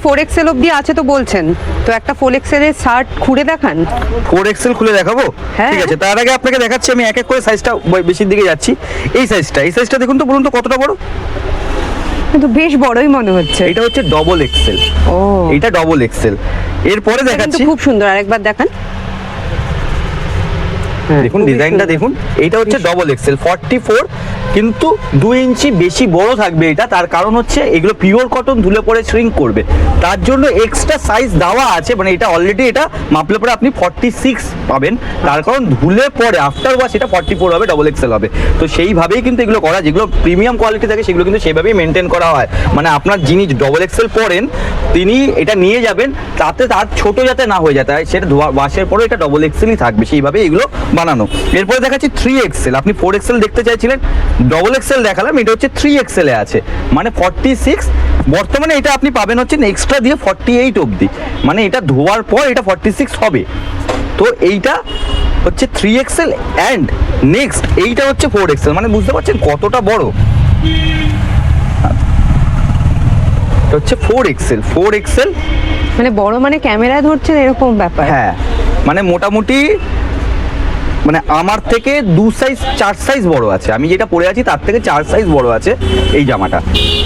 4XL অবধি আছে তো বলছেন, তো একটা 4XL এর শার্ট খুলে দেখান। 4XL খুলে দেখাবো? হ্যাঁ। ঠিক আছে, তার আগে আপনাকে দেখাচ্ছি আমি এক এক করে সাইজটা বেশির দিকে যাচ্ছি। এই সাইজটা দেখুন তো, বলুন তো কতটা বড়? কিন্তু বেশ বড়ই মনে হচ্ছে। এটা হচ্ছে ডবল এক্সেল। ও, এটা ডবল এক্সেল। এরপরে দেখাচ্ছি, খুব সুন্দর, আরেকবার দেখান। দেখুন ডিজাইনটা দেখুন, এটা হচ্ছে ডবল এক্সেল 44, কিন্তু 2 ইঞ্চি বেশি বড় থাকবে এটা। তার কারণ হচ্ছে এগুলো পিওর কটন, ধুলে পরে শ্রিঙ্ক করবে, তার জন্য এক্সট্রা সাইজ দেওয়া আছে। মানে এটা অলরেডি এটা মাপলে পরে আপনি 46 পাবেন, তার কারণ ধুলে পরে আফটার ওয়াশ এটা 44 হবে, ডবল এক্সেল হবে। তো সেইভাবেই কিন্তু এগুলো করা, যেগুলো প্রিমিয়াম কোয়ালিটি থাকে সেগুলো কিন্তু সেইভাবেই মেনটেন করা হয়। মানে আপনার যিনি ডবল এক্সেল পরেন তিনি এটা নিয়ে যাবেন, তাতে তার ছোট যাতে না হয়ে যায়, তাই সেটা ওয়াশের পরে এটা ডবল এক্সেলই থাকবে, সেইভাবেই এগুলো বানানো। এরপরে দেখাচ্ছি 3XL। আপনি 4XL দেখতে চাইছিলেন, ডবল এক্সেল দেখালাম, এটা হচ্ছে 3XL এ আছে, মানে 46। বর্তমানে এটা আপনি পাবেন হচ্ছে এক্সট্রা দিয়ে 48 অবধি, মানে এটা ধোয়ার পর এটা 46 হবে। তো এইটা হচ্ছে 3XL অ্যান্ড নেক্সট এইটা হচ্ছে 4XL, মানে বুঝতে পারছেন কতটা বড়। এটা হচ্ছে 4XL। মানে বড় মানে ক্যামেরায় ধরছেন এরকম ব্যাপার? হ্যাঁ, মানে মোটামুটি মানে আমার থেকে 4 সাইজ বড় আছে, আমি যেটা পরে আছি তার থেকে 4 সাইজ বড় আছে এই জামাটা।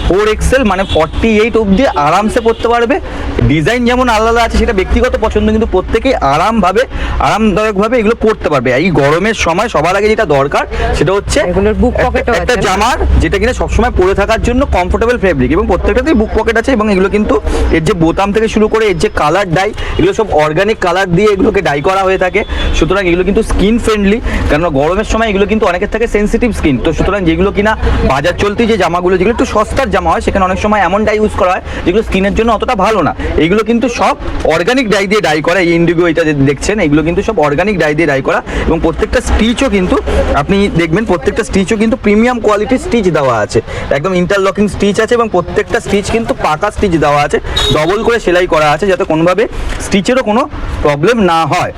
4XL মানে 48 অবধি আরামসে পরতে পারবে। ডিজাইন যেমন আলাদা আছে সেটা ব্যক্তিগত পছন্দ, কিন্তু প্রত্যেকেই আরামদায়কভাবে এগুলো পরতে পারবে। এই গরমের সময় সবার আগে যেটা দরকার সেটা হচ্ছে এগুলোর বুক পকেটও আছে, একটা জামার যেটা কিনা সবসময় পরে থাকার জন্য কমফোর্টেবল ফেব্রিক, এবং প্রত্যেকটাতেই বুক পকেট আছে। এবং এগুলো কিন্তু এর যে বোতাম থেকে শুরু করে এর যে কালার ডাই, এগুলো সব অর্গানিক কালার দিয়ে এগুলোকে ডাই করা হয়ে থাকে। সুতরাং এগুলো কিন্তু স্কিন ফ্রেন্ডলি, কারণ গরমের সময় এগুলো কিন্তু অনেকের থাকে সেন্সিটিভ স্কিন। তো সুতরাং যেগুলো কিনা বাজার চলতি যে জামাগুলো, যেগুলো একটু সস্তার জামা হয়, সেখানে অনেক সময় এমন ডাই ইউজ করা হয় যেগুলো স্কিনের জন্য অতটা ভালো না। এগুলো কিন্তু সব অর্গানিক ডাই দিয়ে ডাই করা। এই ইন্ডিগো এটা দেখছেন, এগুলো কিন্তু সব অর্গানিক ডাই দিয়ে ডাই করা, এবং প্রত্যেকটা স্টিচও কিন্তু আপনি দেখবেন প্রত্যেকটা স্টিচও কিন্তু প্রিমিয়াম কোয়ালিটির স্টিচ দেওয়া আছে, একদম ইন্টারলকিং স্টিচ আছে, এবং প্রত্যেকটা স্টিচ কিন্তু পাকা স্টিচ দেওয়া আছে, ডবল করে সেলাই করা আছে, যাতে কোনোভাবে স্টিচেরও কোনো প্রবলেম না হয়।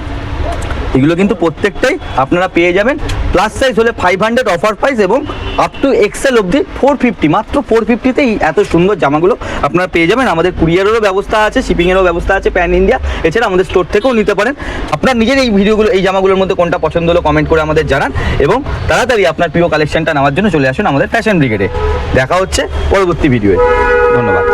এগুলো কিন্তু প্রত্যেকটাই আপনারা পেয়ে যাবেন প্লাস সাইজ হলে 500 অফার প্রাইস, এবং আপ টু এক্সেল অবধি 450, মাত্র 450তেই এত সুন্দর জামাগুলো আপনারা পেয়ে যাবেন। আমাদের কুরিয়ারেরও ব্যবস্থা আছে, শিপিংয়েরও ব্যবস্থা আছে প্যান ইন্ডিয়া। এছাড়া আমাদের স্টোর থেকেও নিতে পারেন। আপনার নিজের এই জামাগুলোর মধ্যে কোনটা পছন্দ হলো কমেন্ট করে আমাদের জানান, এবং তাড়াতাড়ি আপনার প্রিয় কালেকশনটা নেওয়ার জন্য চলে আসুন আমাদের ফ্যাশন ব্রিগেডে। দেখা হচ্ছে পরবর্তী ভিডিওয়ে। ধন্যবাদ।